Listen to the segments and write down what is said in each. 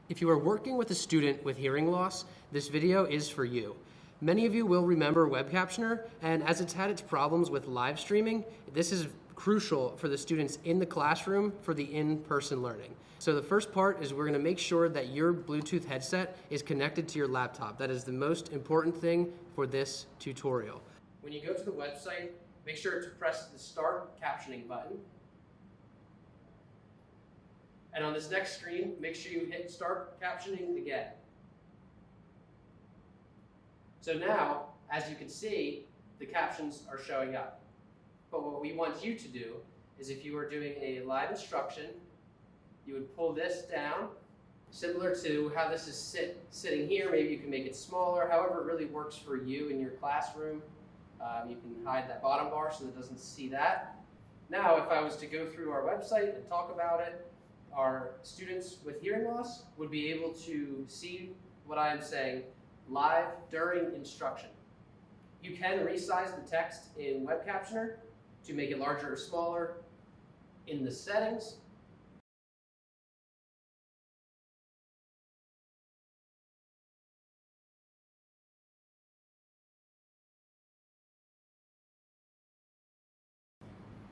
If you are working with a student with hearing loss, this video is for you. Many of you will remember WebCaptioner, and as it's had its problems with live streaming, this is crucial for the students in the classroom for the in-person learning. So the first part is we're going to make sure that your Bluetooth headset is connected to your laptop. That is the most important thing for this tutorial. When you go to the website, make sure to press the Start Captioning button. And on this next screen, make sure you hit Start Captioning again. So now, as you can see, the captions are showing up. But what we want you to do is if you are doing a live instruction, you would pull this down, similar to how this is sitting here. Maybe you can make it smaller, however it really works for you in your classroom. You can hide that bottom bar so it doesn't see that. Now, if I was to go through our website and talk about it, our students with hearing loss would be able to see what I am saying live during instruction. You can resize the text in WebCaptioner to make it larger or smaller in the settings.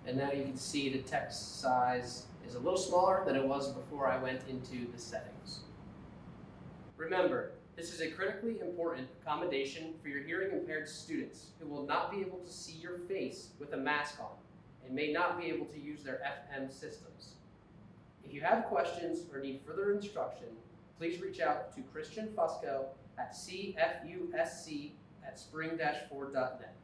And now you can see the text size is a little smaller than it was before I went into the settings. Remember, this is a critically important accommodation for your hearing impaired students who will not be able to see your face with a mask on and may not be able to use their FM systems. If you have questions or need further instruction, please reach out to Christian Fusco at cfusc@spring-4.net.